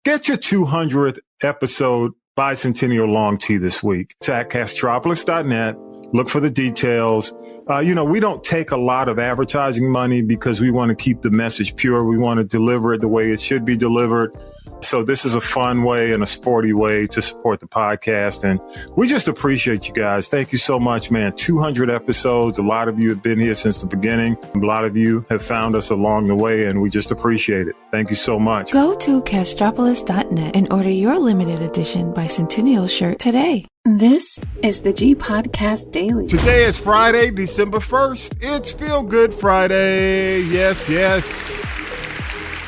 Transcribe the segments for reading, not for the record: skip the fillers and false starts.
Get your 200th episode bicentennial long tea this week. It's at castropolis.net. Look for the details. We don't take a lot of advertising money because we want to keep the message pure. We want to deliver it the way it should be delivered. So this is a fun way and a sporty way to support the podcast. And we just appreciate you guys. Thank you so much, man. 200 episodes. A lot of you have been here since the beginning. A lot of you have found us along the way, and we just appreciate it. Thank you so much. Go to castropolis.net and order your limited edition bicentennial shirt today. This is the G Podcast Daily. Today is Friday, December 1st. It's Feel Good Friday. Yes, yes.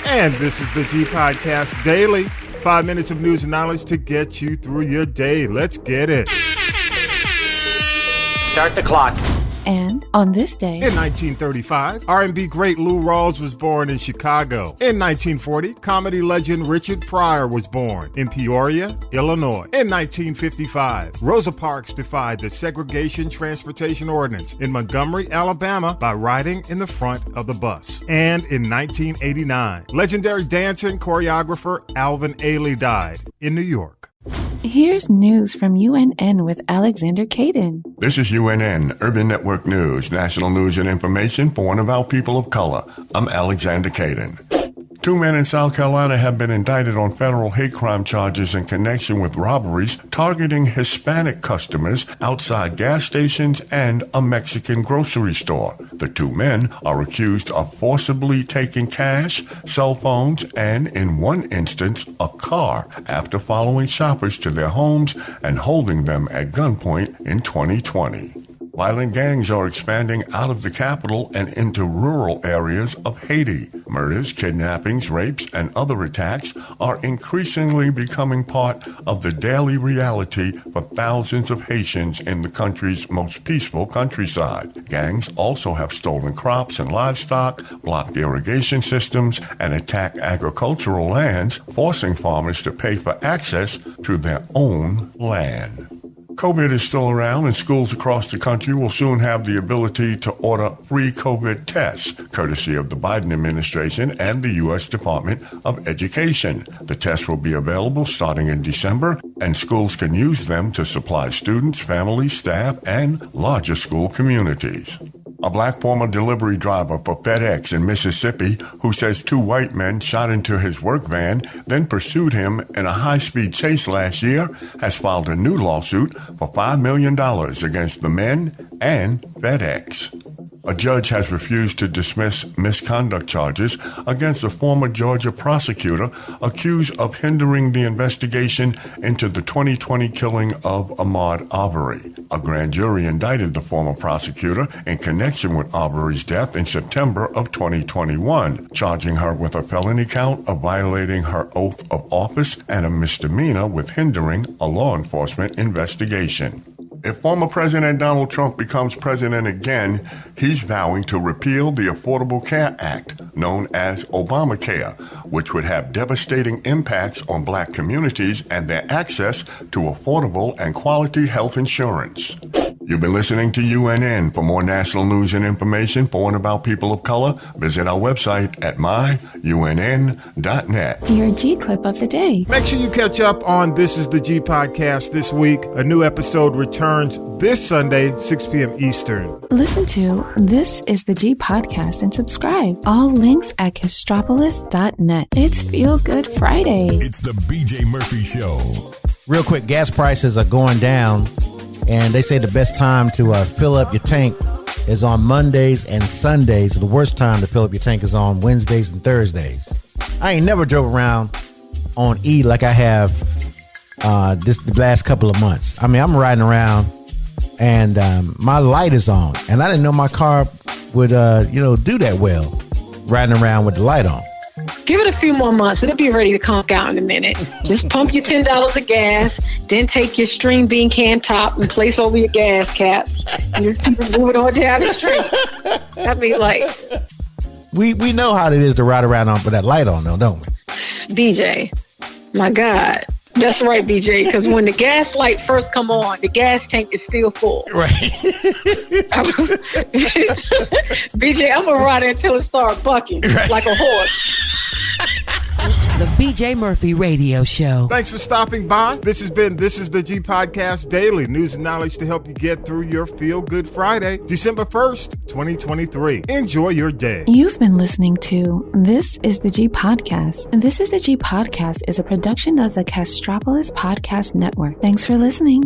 And this is the G Podcast Daily. 5 minutes of news and knowledge to get you through your day. Let's get it. Start the clock. And on this day, in 1935, R&B great Lou Rawls was born in Chicago. In 1940, comedy legend Richard Pryor was born in Peoria, Illinois. In 1955, Rosa Parks defied the segregation transportation ordinance in Montgomery, Alabama by riding in the front of the bus. And in 1989, legendary dancer and choreographer ALVIN AILEY died in New York. Here's news from UNN with Alexander Caden. This is UNN, Urban Network News, national news and information for one of our people of color. I'm Alexander Caden. 2 men in South Carolina have been indicted on federal hate crime charges in connection with robberies targeting Hispanic customers outside gas stations and a Mexican grocery store. The 2 men are accused of forcibly taking cash, cell phones, and, in one instance, a car after following shoppers to their homes and holding them at gunpoint in 2020. Violent gangs are expanding out of the capital and into rural areas of Haiti. Murders, kidnappings, rapes, and other attacks are increasingly becoming part of the daily reality for thousands of Haitians in the country's most peaceful countryside. Gangs also have stolen crops and livestock, blocked irrigation systems, and attacked agricultural lands, forcing farmers to pay for access to their own land. COVID is still around, and schools across the country will soon have the ability to order free COVID tests, courtesy of the Biden administration and the U.S. Department of Education. The tests will be available starting in December, and schools can use them to supply students, families, staff, and larger school communities. A black former delivery driver for FedEx in Mississippi who says 2 white men shot into his work van, then pursued him in a high-speed chase last year, has filed a new lawsuit for $5 million against the men and FedEx. A judge has refused to dismiss misconduct charges against a former Georgia prosecutor accused of hindering the investigation into the 2020 killing of Ahmaud Arbery. A grand jury indicted the former prosecutor in connection with Arbery's death in September of 2021, charging her with a felony count of violating her oath of office and a misdemeanor with hindering a law enforcement investigation. If former President Donald Trump becomes president again, he's vowing to repeal the Affordable Care Act, known as Obamacare, which would have devastating impacts on black communities and their access to affordable and quality health insurance. You've been listening to UNN. For more national news and information for and about people of color, visit our website at myunn.net. Your G clip of the day. Make sure you catch up on This is the G Podcast this week. A new episode returns this Sunday, 6 p.m. Eastern. Listen to This is the G Podcast and subscribe. All links at castropolis.net. It's Feel Good Friday. It's the BJ Murphy Show. Real quick, gas prices are going down, and they say the best time to fill up your tank is on Mondays and Sundays. The worst time to fill up your tank is on Wednesdays and Thursdays. I ain't never drove around on E like I have the last couple of months. I mean, I'm riding around and my light is on, and I didn't know my car would do that well riding around with the light on. Give it a few more months. It'll be ready to conk out in a minute. Just pump your $10 of gas, then take your string bean can top and place over your gas cap, and just keep it moving on down the street. That'd be like... We know how it is to ride around on with that light on, though, don't we? BJ, my God. That's right, BJ, because when the gas light first come on, the gas tank is still full. Right. BJ, I'm going to ride it until it starts bucking like a horse. The BJ Murphy Radio Show. Thanks for stopping by. This is the G Podcast Daily, news and knowledge to help you get through your Feel Good Friday, December 1st, 2023. Enjoy your day. You've been listening to This is the G Podcast. And This is the G Podcast is a production of the Castropolis Podcast Network. Thanks for listening.